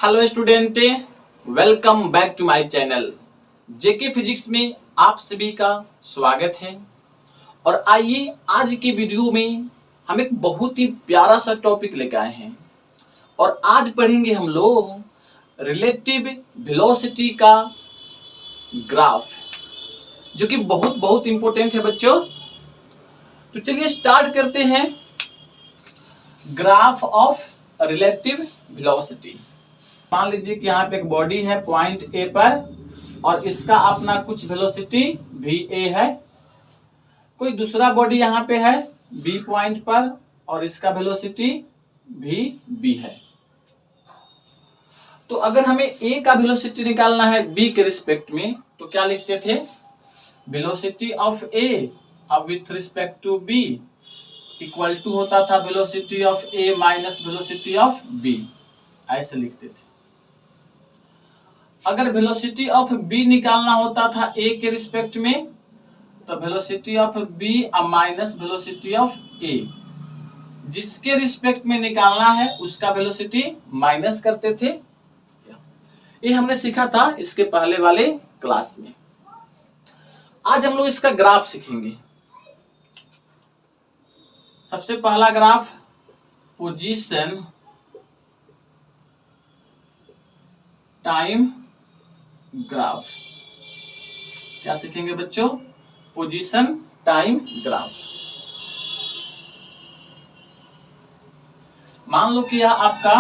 Hello student, welcome back to my channel. JK physics में आप सभी का स्वागत है। और आइए आज की वीडियो में हम एक बहुत ही प्यारा सा टॉपिक लेकर आए हैं और आज पढ़ेंगे हम लोग रिलेटिव वेलोसिटी का ग्राफ, जो कि बहुत बहुत इंपॉर्टेंट है बच्चों। तो चलिए स्टार्ट करते हैं। Graph of relative velocity. मान लीजिए कि यहाँ पे एक बॉडी है पॉइंट ए पर और इसका अपना कुछ वेलोसिटी भी ए है। कोई दूसरा बॉडी यहाँ पे है बी पॉइंट पर और इसका वेलोसिटी भी बी है। तो अगर हमें ए का वेलोसिटी निकालना है बी के रिस्पेक्ट में तो क्या लिखते थे? वेलोसिटी ऑफ ए अब with respect to B equal to होता था velocity of A minus velocity of B, ऐसे लिखते थे। अगर वेलोसिटी ऑफ बी निकालना होता था ए के रिस्पेक्ट में तो velocity of B minus velocity of A, जिसके रिस्पेक्ट में निकालना है उसका वेलोसिटी माइनस करते थे। ये हमने सीखा था इसके पहले वाले क्लास में। आज हम लोग इसका ग्राफ सीखेंगे। सबसे पहला ग्राफ पोजीशन टाइम ग्राफ। क्या सीखेंगे बच्चों? Position time graph. मान लो कि यह आपका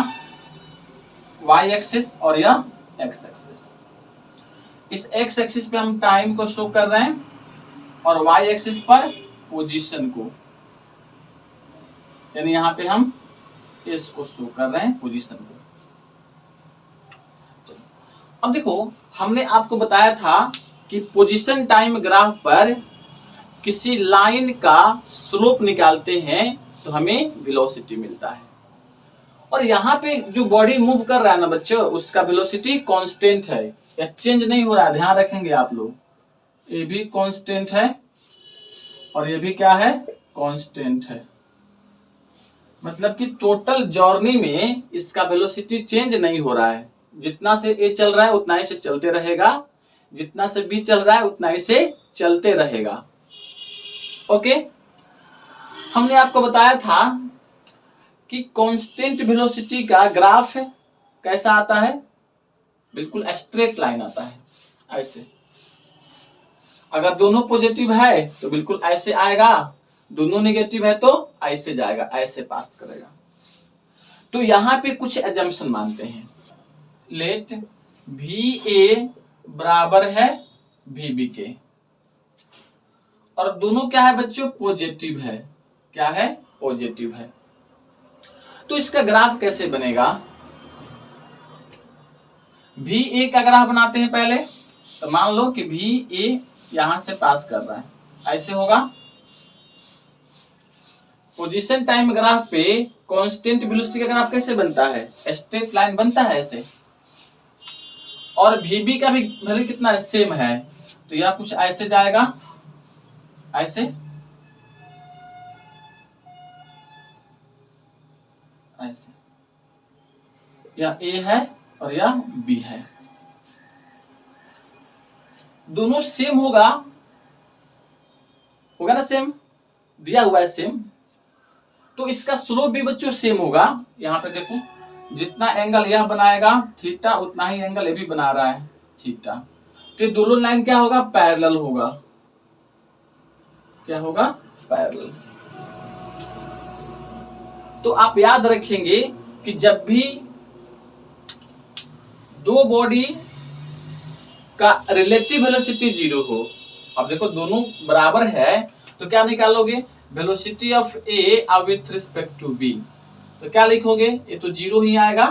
y एक्सिस और यह x एक्सिस। इस x एक्सिस पे हम टाइम को शो कर रहे हैं और y एक्सिस पर पोजीशन को, यानी यहां पे हम s को शो कर रहे हैं, पोजीशन को। अब देखो, हमने आपको बताया था कि पोजीशन टाइम ग्राफ पर किसी लाइन का स्लोप निकालते हैं तो हमें वेलोसिटी मिलता है। और यहाँ पे जो बॉडी मूव कर रहा है ना बच्चों, उसका वेलोसिटी कांस्टेंट है या चेंज नहीं हो रहा है। ध्यान रखेंगे आप लोग, ये भी कांस्टेंट है और ये भी क्या है? कांस्टेंट है। मतलब कि टोटल जर्नी में इसका वेलोसिटी चेंज नहीं हो रहा है। जितना से ए चल रहा है उतना ही से चलते रहेगा, जितना से बी चल रहा है उतना ही से चलते रहेगा। ओके, हमने आपको बताया था कि कांस्टेंट वेलोसिटी का ग्राफ कैसा आता है? बिल्कुल स्ट्रेट लाइन आता है, ऐसे। अगर दोनों पॉजिटिव है तो बिल्कुल ऐसे आएगा, दोनों नेगेटिव है तो ऐसे जाएगा, ऐसे पास करेगा। तो यहां पे कुछ एजम्पशन मानते हैं। लेट भी ए बराबर है भी बी के, और दोनों क्या है बच्चों? पॉजिटिव है। क्या है? पॉजिटिव है। तो इसका ग्राफ कैसे बनेगा? भी ए का ग्राफ बनाते हैं पहले। तो मान लो कि भी ए यहां से पास कर रहा है, ऐसे होगा। पोजीशन टाइम ग्राफ पे कांस्टेंट वेलोसिटी का ग्राफ कैसे बनता है? स्ट्रेट लाइन बनता है ऐसे। और Vb का भी वैल्यू कितना सेम है, तो यह कुछ ऐसे जाएगा, ऐसे ऐसे। यह A है और यह B है। दोनों सेम होगा ना? सेम दिया हुआ है सेम, तो इसका स्लोप भी बच्चों सेम होगा। यहां पे देखो, जितना एंगल यह बनाएगा थीटा उतना ही एंगल ये भी बना रहा है थीटा। तो दोनों लाइन क्या होगा? पैरेलल होगा। क्या होगा? पैरेलल। तो आप याद रखेंगे कि जब भी दो बॉडी का रिलेटिव वेलोसिटी जीरो हो, अब देखो दोनों बराबर है तो क्या निकालोगे? Velocity of A with respect to B. तो क्या लिखोगे? ये तो जीरो ही आएगा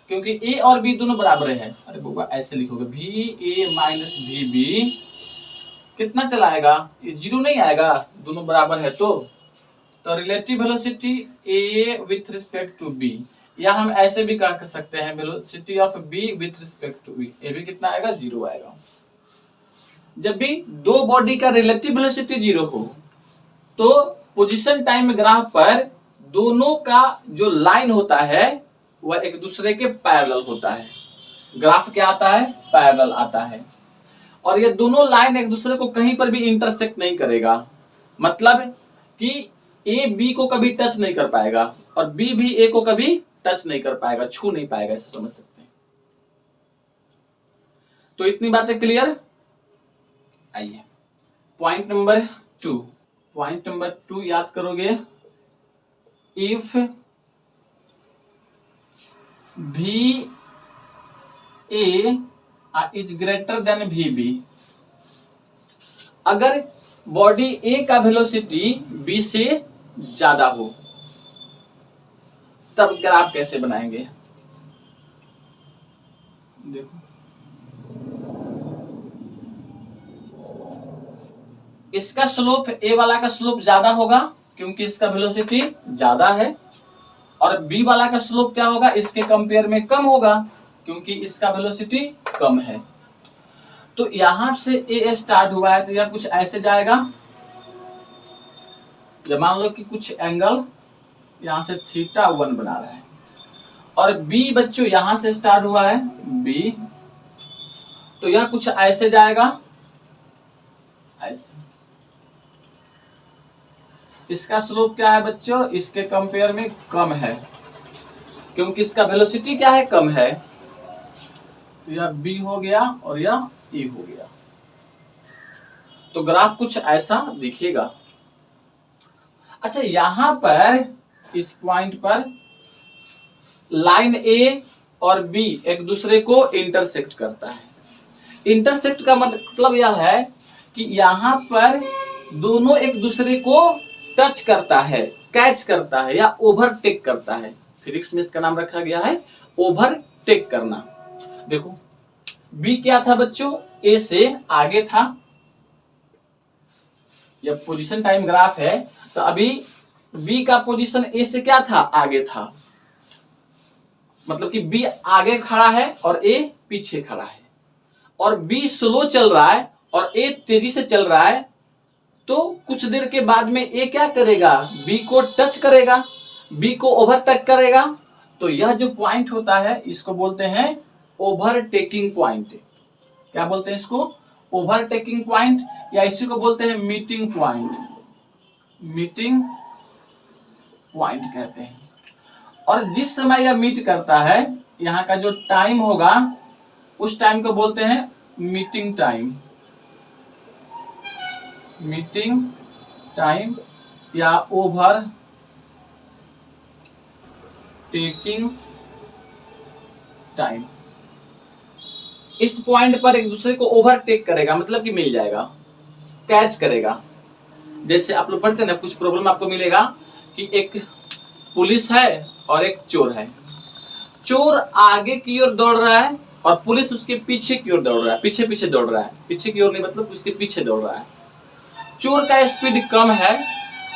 क्योंकि ए और बी दोनों बराबर है। अरे बाबा, ऐसे लिखोगे भी ए माइनस भी बी। कितना चलाएगा? ये जीरो नहीं आएगा, दोनों बराबर है। तो relative velocity A with respect to B, या हम ऐसे भी कह सकते हैं velocity of B with respect to B. ये भी कितना आएगा? जीरो आएगा। जब भी दो बॉडी का रिलेटिव वेलोसिटी जीरो हो तो पोजीशन टाइम ग्राफ पर दोनों का जो लाइन होता है वह एक दूसरे के पैरेलल होता है। ग्राफ क्या आता है? पैरेलल आता है। और ये दोनों लाइन एक दूसरे को कहीं पर भी इंटरसेक्ट नहीं करेगा, मतलब कि ए बी को कभी टच नहीं कर पाएगा और बी भी ए को कभी टच नहीं कर पाएगा, छू नहीं पाएगा, ऐसे समझ सकते हैं। तो इतनी बातें क्लियर। आइए पॉइंट नंबर 2। पॉइंट नंबर 2 याद करोगे, इफ भी A is greater than V B, अगर बॉडी ए का वेलोसिटी बी से ज्यादा हो तब ग्राफ कैसे बनाएंगे? देखो इसका स्लोप, ए वाला का स्लोप ज्यादा होगा क्योंकि इसका वेलोसिटी ज्यादा है, और बी वाला का स्लोप क्या होगा? इसके कंपेयर में कम होगा क्योंकि इसका वेलोसिटी कम है। तो यहां से ए स्टार्ट हुआ है तो यह कुछ ऐसे जाएगा, जब मान लो कि कुछ एंगल यहां से θ1 बना रहा है, और बी बच्चों यहां से स्टार्ट हुआ है बी, तो यह कुछ ऐसे जाएगा, ऐसे। इसका स्लोप क्या है बच्चों? इसके कंपेयर में कम है क्योंकि इसका वेलोसिटी क्या है? कम है। तो यह बी हो गया और यह ई हो गया। तो ग्राफ कुछ ऐसा दिखेगा। अच्छा, यहां पर इस पॉइंट पर लाइन ए और बी एक दूसरे को इंटरसेक्ट करता है। इंटरसेक्ट का मतलब यह है कि यहां पर दोनों एक दूसरे को टच करता है, कैच करता है या ओवरटेक करता है। फिजिक्स में इसका नाम रखा गया है ओवरटेक करना। देखो बी क्या था बच्चों? ए से आगे था। यह पोजीशन टाइम ग्राफ है, तो अभी बी का पोजीशन ए से क्या था? आगे था। मतलब कि बी आगे खड़ा है और ए पीछे खड़ा है, और बी स्लो चल रहा है और ए तेजी से चल रहा है। तो कुछ देर के बाद में ए क्या करेगा? बी को टच करेगा, बी को ओवरटेक करेगा। तो यह जो पॉइंट होता है इसको बोलते हैं ओवरटेकिंग पॉइंट। क्या बोलते हैं इसको? ओवरटेकिंग पॉइंट, या इसी को बोलते हैं मीटिंग पॉइंट। मीटिंग पॉइंट कहते हैं। और जिस समय यह मीट करता है, यहाँ का जो टाइम होगा उस टाइम को बोलते हैं मीटिंग टाइम। मीटिंग टाइम या ओवर टेकिंग टाइम। इस पॉइंट पर एक दूसरे को ओवरटेक करेगा, मतलब कि मिल जाएगा, कैच करेगा। जैसे आप लोग पढ़ते हैं ना, कुछ प्रॉब्लम आपको मिलेगा कि एक पुलिस है और एक चोर है। चोर आगे की ओर दौड़ रहा है और पुलिस उसके पीछे की ओर दौड़ रहा है, पीछे पीछे दौड़ रहा है। पीछे की ओर नहीं, मतलब उसके पीछे दौड़ रहा है। चोर का स्पीड कम है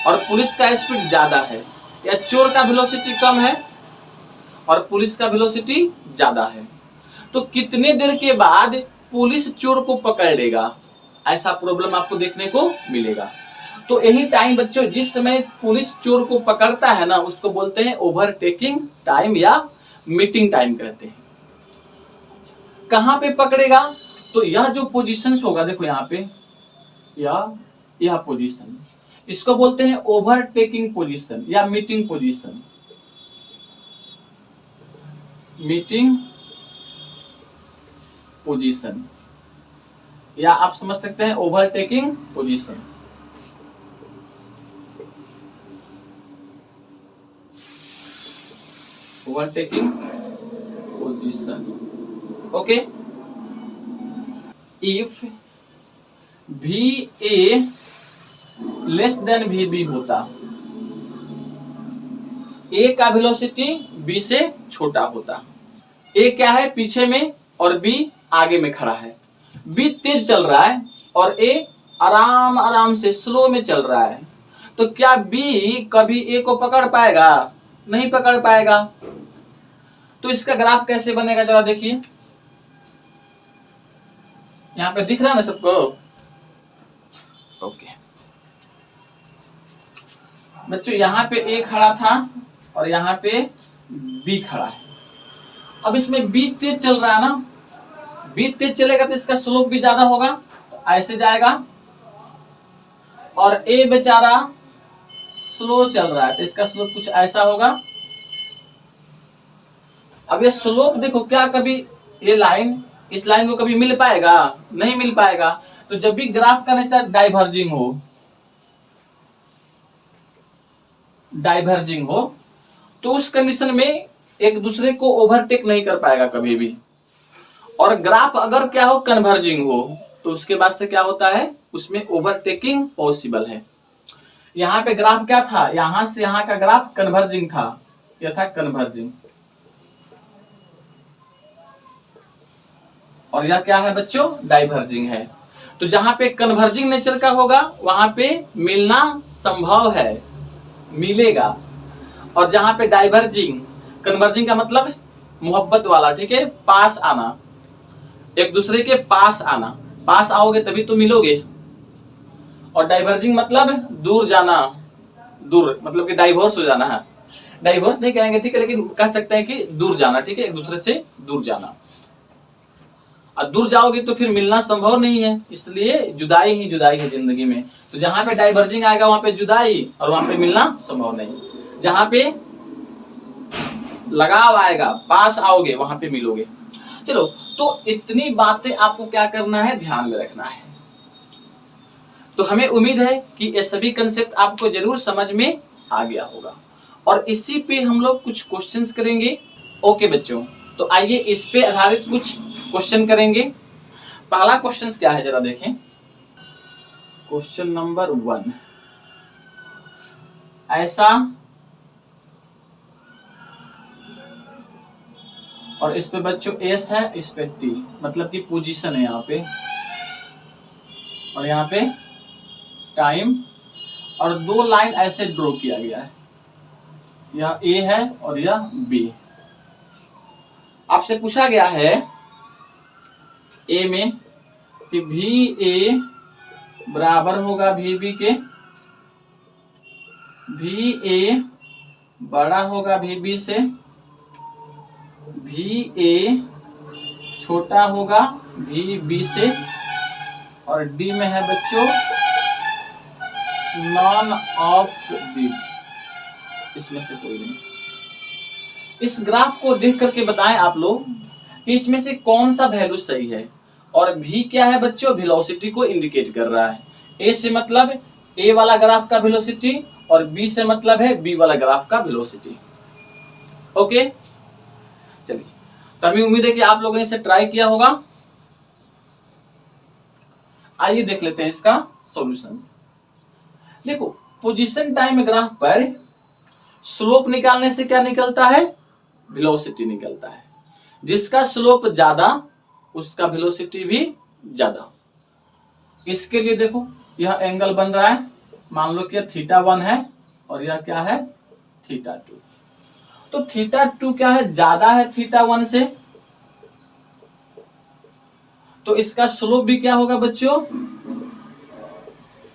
और पुलिस का स्पीड ज्यादा है, या चोर का वेलोसिटी कम है और पुलिस का वेलोसिटी ज्यादा है। तो कितने देर के बाद पुलिस चोर को पकड़ लेगा, ऐसा प्रॉब्लम आपको देखने को मिलेगा। तो यही टाइम बच्चों, जिस समय पुलिस चोर को पकड़ता है ना, उसको बोलते हैं ओवरटेकिंग टाइम या मीटिंग टाइम कहते हैं। कहां पे पकड़ेगा? तो यह जो पोजीशंस होगा, देखो यहाँ पे यह पोजीशन, इसको बोलते हैं ओवरटेकिंग पोजीशन या मीटिंग पोजीशन। मीटिंग पोजीशन, या आप समझ सकते हैं overtaking position. Overtaking position, okay. If भी ए लेस देन वी बी होता, ए का वेलोसिटी बी से छोटा होता। ए क्या है? पीछे में, और बी आगे में खड़ा है। बी तेज चल रहा है और ए आराम आराम से स्लो में चल रहा है। तो क्या बी कभी ए को पकड़ पाएगा? नहीं पकड़ पाएगा। तो इसका ग्राफ कैसे बनेगा जरा देखिए, यहां पे दिख रहा है ना सबको? ओके बच्चों, यहां पे ए खड़ा था और यहां पे बी खड़ा है। अब इसमें बी तेज चल रहा है ना, बी तेज चलेगा तो इसका स्लोप भी ज्यादा होगा, तो ऐसे जाएगा। और ए बेचारा स्लो चल रहा है तो इसका स्लोप कुछ ऐसा होगा। अब ये स्लोप देखो, क्या कभी ये लाइन इस लाइन को कभी मिल पाएगा? नहीं मिल पाएगा। तो जब भी ग्राफ का नेचर डाइवर्जिंग हो तो उस कंडीशन में एक दूसरे को ओवरटेक नहीं कर पाएगा कभी भी। और ग्राफ अगर क्या हो, कन्वर्जिंग हो, तो उसके बाद से क्या होता है, उसमें ओवरटेकिंग पॉसिबल है। यहाँ पे ग्राफ क्या था, यहां से यहां का ग्राफ कन्वर्जिंग था, यह था कन्वर्जिंग। और यह क्या है बच्चों, डाइवर्जिंग है। तो जहां पे कन्वर्जिंग नेचर का होगा वहां पे मिलना संभव है, मिलेगा। और जहां पे डाइवर्जिंग, कन्वर्जिंग का मतलब मोहब्बत वाला, ठीक है, पास आना, एक दूसरे के पास आना, पास आओगे तभी तो मिलोगे। और डाइवर्जिंग मतलब दूर जाना, दूर मतलब कि डाइवोर्स हो जाना है, डाइवोर्स नहीं कहेंगे, ठीक है, लेकिन कह सकते हैं कि दूर जाना, ठीक है, एक दूसरे से दूर जाना। और दूर जाओगे तो फिर मिलना संभव नहीं है, इसलिए जुदाई ही जुदाई है जिंदगी में। तो जहां पे डाइवर्जिंग आएगा वहां पे जुदाई, और वहां पे मिलना संभव नहीं। जहां पे लगाव आएगा, पास आओगे, वहां पे मिलोगे। चलो, तो इतनी बातें आपको क्या करना है, ध्यान में रखना है। तो हमें उम्मीद है कि ये सभी कंसेप्ट आपको जरूर समझ में आ गया होगा, और इसी पे हम लोग कुछ क्वेश्चंस करेंगे। ओके बच्चों, तो आइए इस पे आधारित कुछ क्वेश्चन करेंगे। पहला क्वेश्चन क्या है, जरा देखें। क्वेश्चन नंबर 1, ऐसा, और इस पे बच्चों एस है, इस पे टी, मतलब कि पोजीशन है यहाँ पे, और यहाँ पे टाइम, और दो लाइन ऐसे ड्रॉ किया गया है, यह ए है और यह बी। आपसे पूछा गया है ए में कि भी ए बराबर होगा भी बी के, भी ए बड़ा होगा भी बी से, भी ए छोटा होगा भी बी से, और डी में है बच्चों नॉन ऑफ दीज, इसमें से कोई नहीं। इस ग्राफ को देख करके बताएं आप लोग कि इसमें से कौन सा वैल्यू सही है। और भी क्या है बच्चों, वेलोसिटी को इंडिकेट कर रहा है। ए से मतलब ए वाला ग्राफ का वेलोसिटी, और बी से मतलब है बी वाला ग्राफ का वेलोसिटी। ओके, चलिए, तो हमें उम्मीद है कि आप लोगों ने इसे ट्राई किया होगा। आइए देख लेते हैं इसका सॉल्यूशंस। देखो, पोजीशन टाइम ग्राफ पर स्लोप निकालने से क्या निकलता है, वेलोसिटी निकलता है। जिसका स्लोप ज्यादा उसका वेलोसिटी भी ज्यादा। इसके लिए देखो, यह एंगल बन रहा है, मान लो कि यह θ1 है और यह क्या है, θ2। तो θ2 क्या है, ज्यादा है θ1 से, तो इसका स्लोप भी क्या होगा बच्चों,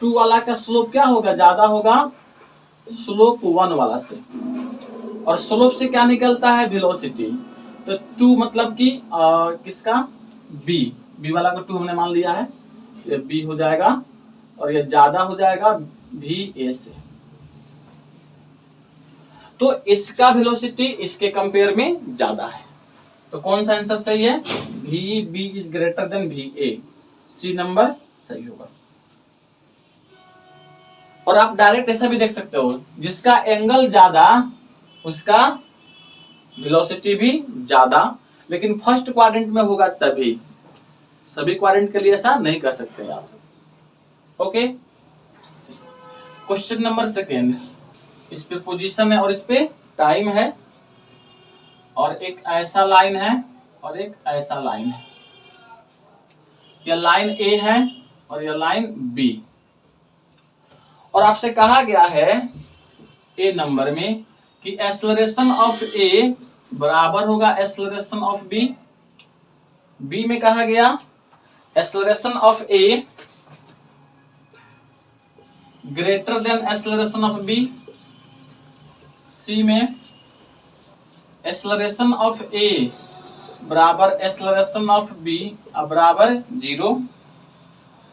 2 वाला का स्लोप क्या होगा, ज्यादा होगा स्लोप 1 वाला से। और स्लोप से क्या निकलता है, वेलोसिटी। तो 2 मतलब कि किसका, बी वाला को 2 हमने मान लिया है, ये बी हो जाएगा, और ये ज्यादा हो जाएगा भी ए से। तो इसका वेलोसिटी इसके कंपेयर में ज्यादा है, तो कौन सा आंसर सही है, भी बी इज ग्रेटर देन भी ए, सी नंबर सही होगा। और आप डायरेक्ट ऐसा भी देख सकते हो, जिसका एंगल ज्यादा उसका वेलोसिटी भी ज्यादा, लेकिन फर्स्ट क्वाड्रेंट में होगा तभी, सभी क्वाड्रेंट के लिए ऐसा नहीं कर सकते आप। ओके, क्वेश्चन नंबर 2, इस पे पोजीशन है और इस पे टाइम है, और एक ऐसा लाइन है और एक ऐसा लाइन है। यह लाइन ए है और यह लाइन बी। और आपसे कहा गया है ए नंबर में कि एक्सेलरेशन ऑफ ए बराबर होगा एक्सेलरेशन ऑफ बी। बी में कहा गया acceleration of A greater than acceleration of B. C में एक्सेलरेशन ऑफ ए बराबर एक्सेलरेशन ऑफ बी बराबर 0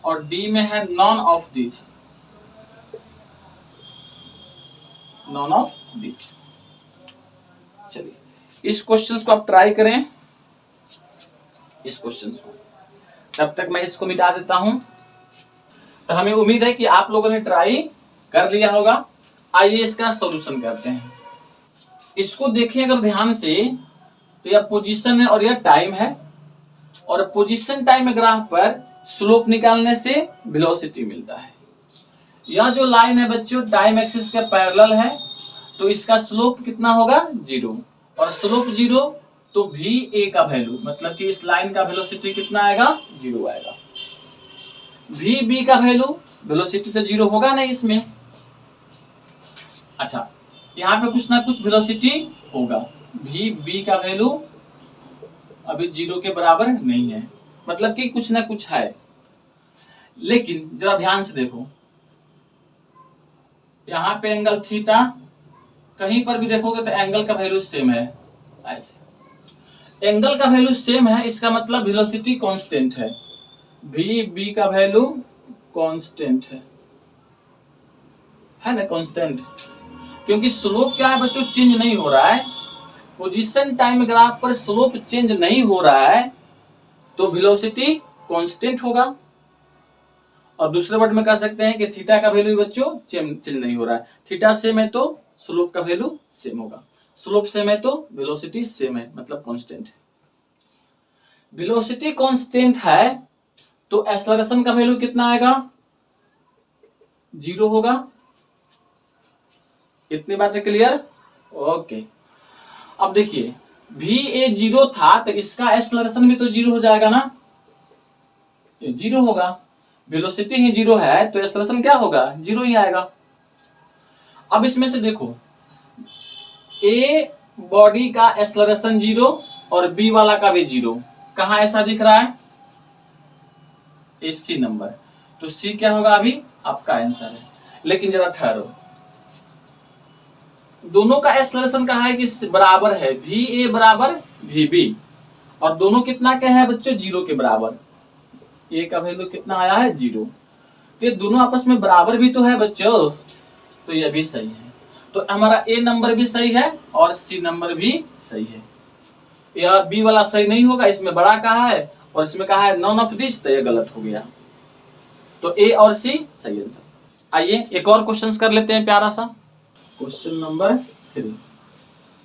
और डी में है none of these, none of these. चलिए इस क्वेश्चन को आप ट्राई करें, इस क्वेश्चन को, तब तक मैं इसको मिटा देता हूं। तो हमें उम्मीद है कि आप लोगों ने ट्राई कर लिया होगा। आइए इसका सॉल्यूशन करते हैं। इसको देखें अगर ध्यान से, तो यह पोजीशन है और यह टाइम है, और पोजीशन टाइम ग्राफ पर स्लोप निकालने से वेलोसिटी मिलता है। यह जो लाइन है बच्चों टाइम एक्सिस के पैरेलल है, तो इसका स्लोप कितना होगा 0, और स्लोप 0 तो भी ए का वैल्यू, मतलब कि इस लाइन का वेलोसिटी कितना आएगा 0 आएगा। भी बी का वैल्यू, वेलोसिटी तो 0 होगा नहीं इसमें। अच्छा यहाँ पे कुछ ना कुछ वेलोसिटी होगा, भी बी का वैल्यू अभी 0 के बराबर नहीं है, मतलब कि कुछ ना कुछ है। लेकिन जरा ध्यान से देखो, यहाँ पे एंगल थीटा, कहीं पर भी देखोगे तो एंगल का वैल्यू सेम है। ऐसे एंगल का वैल्यू सेम है, इसका मतलब वेलोसिटी कांस्टेंट है, भी बी का वैल्यू कांस्टेंट है ना, कांस्टेंट। क्योंकि स्लोप क्या है बच्चों, चेंज नहीं हो रहा है। पोजीशन टाइम ग्राफ पर स्लोप चेंज नहीं हो रहा है, तो वेलोसिटी कांस्टेंट होगा। और दूसरे वर्ड में कह सकते हैं कि थीटा का वैल्यू बच्चों चेंज नहीं हो रहा है। थीटा सेम है तो स्लोप का वैल्यू सेम होगा, स्लोप सेम है तो वेलोसिटी सेम है, मतलब कांस्टेंट है। वेलोसिटी कांस्टेंट है तो एक्सेलरेशन का वैल्यू कितना आएगा 0 होगा। इतनी बातें क्लियर? ओके। अब देखिए भी ए 0 था तो इसका एक्सेलरेशन भी तो 0 हो जाएगा ना, ये 0 होगा। वेलोसिटी ही 0 है तो एक्सेलरेशन क्या होगा 0 ही आएगा। अब इसमें से देखो ए बॉडी का एक्सेलरेशन 0 और बी वाला का भी 0, कहां ऐसा दिख रहा है, ए सी नंबर, तो सी क्या होगा अभी आपका आंसर है। लेकिन जरा ठहरो, दोनों का एक्सेलरेशन कहा है कि बराबर है, भी ए बराबर भी बी, और दोनों कितना के है बच्चों 0 के बराबर। ए का वैल्यू कितना आया है 0, तो ये दोनों आपस में बराबर भी तो है बच्चों, तो ये भी सही है। तो हमारा ए नंबर भी सही है और सी नंबर भी सही है। यह बी वाला सही नहीं होगा, इसमें बड़ा कहा है और इसमें कहा है नॉन ऑफ दिस, तो ये गलत हो गया। तो ए और सी सही आंसर। आइए एक और क्वेश्चन कर लेते हैं प्यारा सा, क्वेश्चन नंबर 3।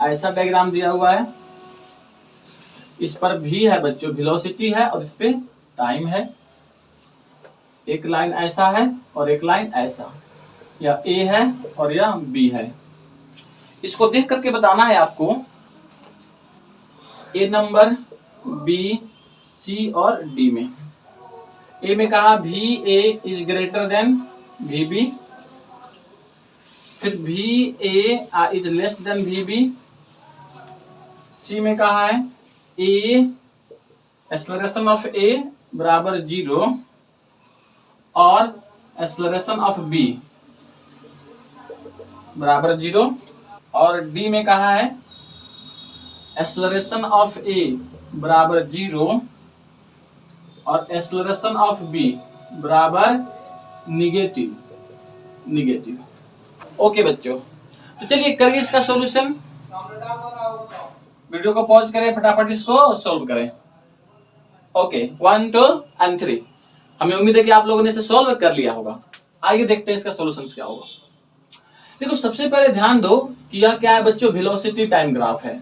ऐसा डायग्राम दिया हुआ है, इस पर भी है बच्चों वेलोसिटी है और इस पे टाइम है। एक लाइन ऐसा है और एक लाइन ऐसा, या ए है और यह बी है। इसको देख करके बताना है आपको ए नंबर, बी, सी और डी में। ए में कहा भी ए इज ग्रेटर देन भी बी, फिर भी ए इज लेस देन भी बी। सी में कहा है ए एक्सेलरेशन ऑफ ए बराबर 0 और एक्सेलरेशन ऑफ बी बराबर 0, और डी में कहा है एक्सेलरेशन ऑफ ए बराबर 0 और एक्सेलरेशन ऑफ बी बराबर निगेटिव। ओके बच्चों, तो चलिए करिए इसका सॉल्यूशन। वीडियो को पॉज करें, फटाफट इसको सॉल्व करें। Okay 1 2 and 3। हमें उम्मीद है कि आप लोगों ने इसे सॉल्व कर लिया होगा। आइए देखते हैं इसका सॉल्यूशन क्या होगा। देखो सबसे पहले ध्यान दो कि यह क्या है बच्चों, वेलोसिटी टाइम ग्राफ है।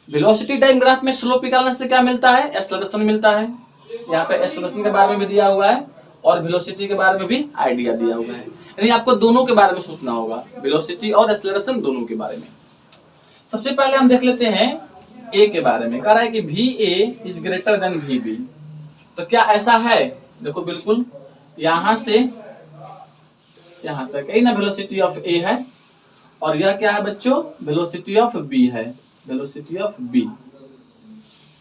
वेलोसिटी टाइम ग्राफ में स्लोप निकालने से क्या मिलता है, एक्सेलरेशन मिलता है। यहाँ पे एक्सेलरेशन के बारे में भी दिया हुआ है और वेलोसिटी के बारे में भी आइडिया दिया हुआ है, यानी आपको दोनों के बारे में सोचना होगा, वेलोसिटी और एक्सेलरेशन दोनों के बारे में। सबसे पहले हम देख लेते हैं ए के बारे में। कह रहा है कि भी ए इज ग्रेटर देन भी बी, तो क्या ऐसा है? देखो बिल्कुल यहां से यहां तक यही ना वेलोसिटी ऑफ ए है, और यह क्या है बच्चों, वेलोसिटी ऑफ बी है, वेलोसिटी ऑफ बी।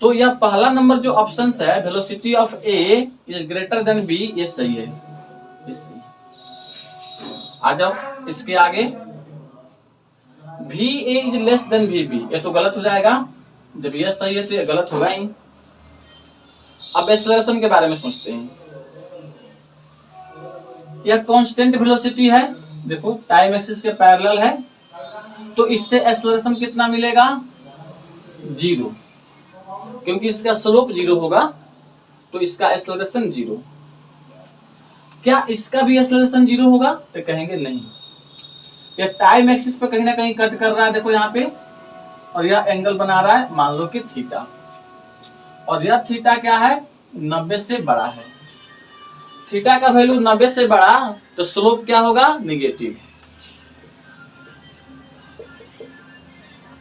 तो यह पहला नंबर जो ऑप्शन है velocity of A is greater than B, ये सही है, ये सही है। आ जाओ इसके आगे, भी ए इज लेस देन भी बी, ये तो गलत हो जाएगा। जब यह सही है तो यह गलत होगा ही। अब एक्सेलरेशन के बारे में सोचते हैं। यह कांस्टेंट वेलोसिटी है, देखो टाइम एक्सिस के पैरेलल है, तो इससे एक्सेलरेशन कितना मिलेगा? 0, क्योंकि इसका स्लोप 0 होगा तो इसका एक्सेलरेशन 0। क्या इसका भी एक्सेलरेशन 0 होगा? तो कहेंगे नहीं, यह टाइम एक्सिस पे कहीं ना कहीं कट कर रहा है, देखो यहाँ पे, और यह एंगल बना रहा है मान लो कि थीटा, और यह थीटा क्या है? 90 से बड़ा है। थीटा का वैल्यू 90 से बड़ा तो स्लोप क्या होगा? निगेटिव।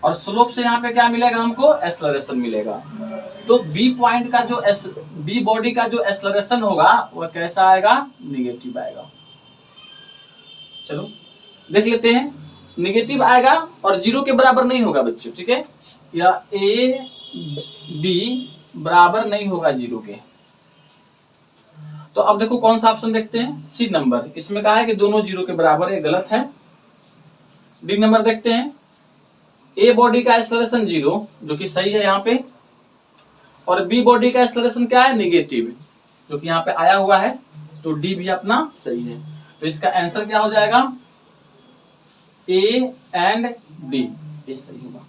और स्लोप से यहाँ पे क्या मिलेगा हमको? एक्सेलरेशन मिलेगा। तो बी पॉइंट का जो बी बॉडी का जो एक्सेलरेशन होगा वह कैसा आएगा? निगेटिव आएगा। चलो देख लेते हैं। निगेटिव आएगा और 0 के बराबर नहीं होगा बच्चों, ठीक है? या ए बी बराबर नहीं होगा 0 के। तो अब देखो कौन सा ऑप्शन देखते हैं, सी नंबर। इसमें कहा है कि दोनों 0 के बराबर है, गलत है। डी नंबर देखते हैं, ए बॉडी का एक्सेलरेशन 0 जो कि सही है यहाँ पे, और बी बॉडी का एक्सेलरेशन क्या है? निगेटिव, जो कि यहाँ पे आया हुआ है, तो डी भी अपना सही है। तो इसका आंसर क्या हो जाएगा? ए एंड डी, ये सही होगा।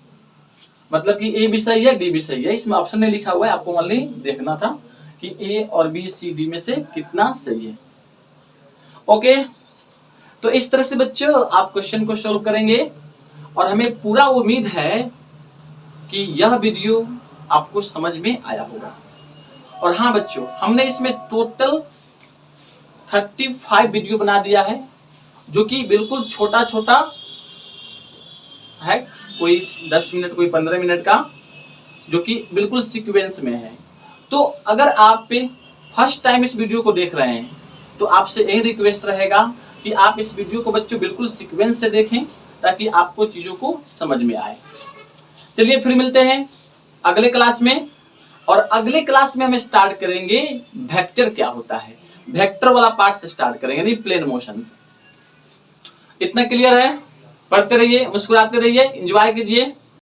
मतलब कि ए भी सही है, डी भी सही है। इसमें ऑप्शन नहीं लिखा हुआ है, आपको ओनली देखना था कि ए और बी सी डी में से कितना सही है। ओके, तो इस तरह से बच्चों आप क्वेश्चन को सॉल्व करेंगे, और हमें पूरा उम्मीद है कि यह वीडियो आपको समझ में आया होगा। और हाँ बच्चों, हमने इसमें टोटल 35 वीडियो बना दिया है, जो कि बिल्कुल छोटा छोटा है, कोई 10 मिनट कोई 15 मिनट का, जो कि बिल्कुल सीक्वेंस में है। तो अगर आप पे फर्स्ट टाइम इस वीडियो को देख रहे हैं तो आपसे यही रिक्वेस्ट रहेगा कि आप इस वीडियो को बच्चों बिल्कुल सीक्वेंस से देखें, ताकि आपको चीजों को समझ में आए। चलिए फिर मिलते हैं अगले क्लास में, और अगले क्लास में हम स्टार्ट करेंगे वेक्टर क्या होता है, वेक्टर वाला पार्ट से स्टार्ट करेंगे, यानी प्लेन मोशन से। इतना क्लियर है? पढ़ते रहिए, मुस्कुराते रहिए, एंजॉय कीजिए।